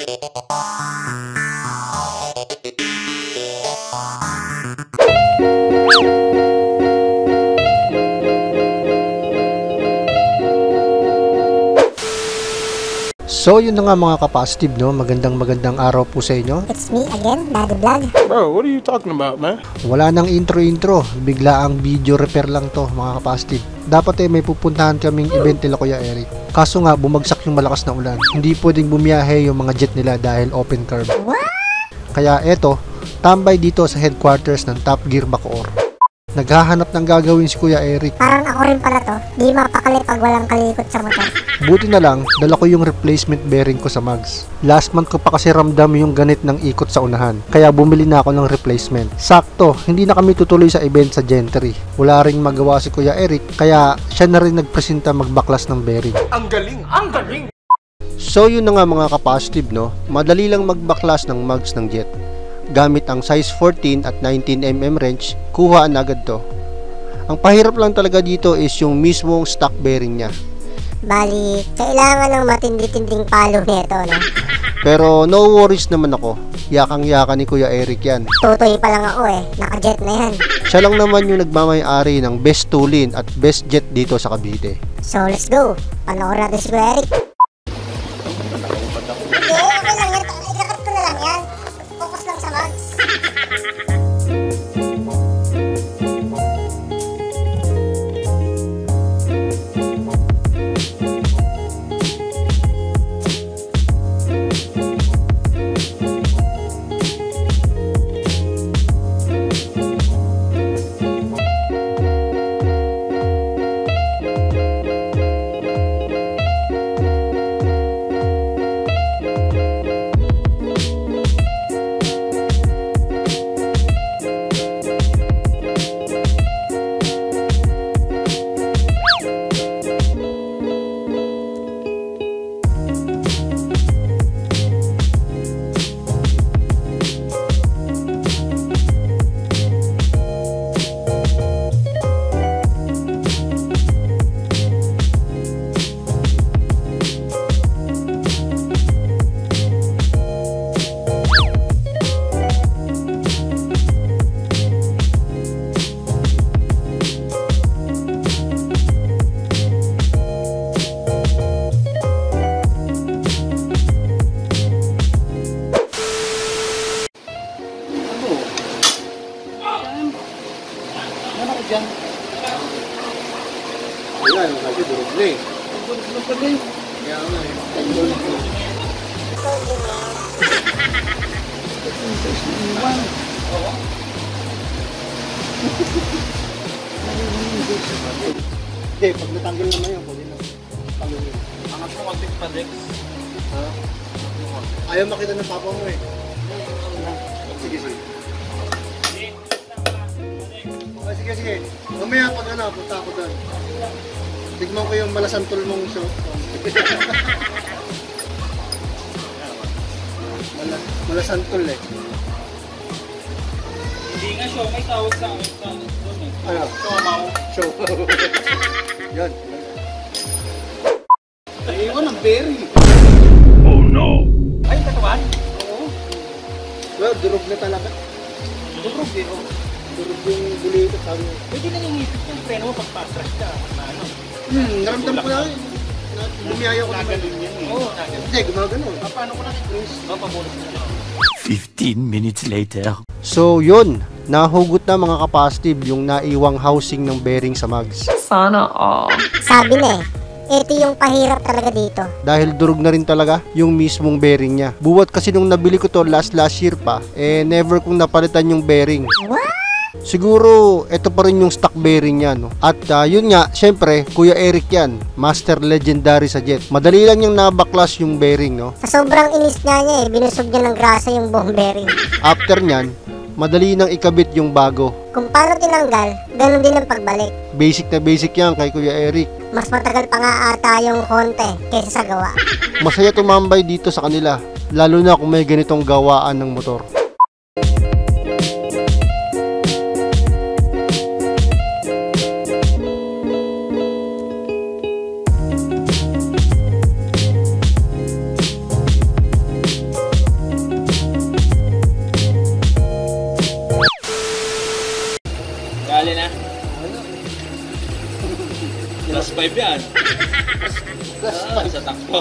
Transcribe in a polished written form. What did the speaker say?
So yun na nga mga ka-positive, no? Magandang araw po sa inyo. It's me again, Daddy Vlog. Bro, what are you talking about, man? Wala nang intro, bigla ang video repair lang to mga ka-positive. Dapat may pupuntahan kaming event nila Kuya Eric. Kaso nga bumagsak yung malakas na ulan. Hindi pwedeng bumiyahe yung mga jet nila dahil open curb. What? Kaya eto, tambay dito sa headquarters ng Top Gear Bacoor. Naghahanap ng gagawin si Kuya Eric. Parang ako rin pala to, di mapakali pag walang kalikot sa motor. Buti na lang, dala ko yung replacement bearing ko sa mags. Last month ko pa kasi ramdam yung ganit ng ikot sa unahan. Kaya bumili na ako ng replacement. Sakto, hindi na kami tutuloy sa event sa Gentry. Wala ring magawa si Kuya Eric, kaya siya na rin nagpresenta magbaklas ng bearing. Ang galing! Ang galing! So yun na nga mga ka-positive, no? Madali lang magbaklas ng mags ng jet. Gamit ang size 14 at 19mm wrench, kuhaan agad to. Ang pahirap lang talaga dito is yung mismong stock bearing niya. Bali, kailangan ng matindi-tinding palo nito, no? Pero no worries naman ako. Yakang-yaka ni Kuya Eric yan. Tutoy pa lang ako naka-jet na yan. Siya lang naman yung nagmamay-ari ng best toolin at best jet dito sa Cavite. So, let's go. Panoorin natin si Kuya Eric. Hindi, okay lang yan. Ikakat ko na lang yan. Focus lang sa mags. Dyan. Wala, yung kasi durog na eh. Durog na pala eh. Kaya nga eh. Durog na. Hindi, pag natanggal naman yun, pwede na. Tanggal yun. Angat mo kasi pa, Dex. Ha? Ayaw makita ng papa mo eh. Sige, sige. Sige. Mamaya pag punta ako doon. Tignan ko yung malasantol mong show. Malasantol eh. Hindi nga show, may tawag sa akin doon eh. Ano? Show. Yan. Naiiwan ang berry. Oh no! Ay, katawan? Oo. Well, durog na talaga. Durog eh, oh. Durog yung bulito sabi mo. Pwede na yung isip yung peno mo pag-patrash ka. Ano? Naramdam ko na. Bumiyaya ko naman. Nagaling yan eh. Oo, nagaling. Hindi, gumagano. Paano ko na-cruise? Papabulos na lang. 15 minutes later. So yun, nahugot na mga ka-positive yung naiwang housing ng bearing sa mags. Sana all. Sabi na ito yung pahirap talaga dito. Dahil durog na rin talaga yung mismong bearing niya. Buwat kasi nung nabili ko to last year pa, never kong napalitan yung bearing. What? Siguro, ito pa rin yung stock bearing niya, no? At yun nga, syempre, Kuya Eric yan, master legendary sa jet. Madali lang yung nabaklas yung bearing, no? Sa sobrang inis niya binusog niya ng grasa yung buong bearing. After nyan, madali nang ikabit yung bago. Kung paano tinanggal, ganun din ang pagbalik. Basic na basic yan kay Kuya Eric. Mas matagal pa nga ata yung konti kaysa sa gawa. Masaya tumambay dito sa kanila, lalo na kung may ganitong gawaan ng motor. Plus 5 yan. Sa takbo.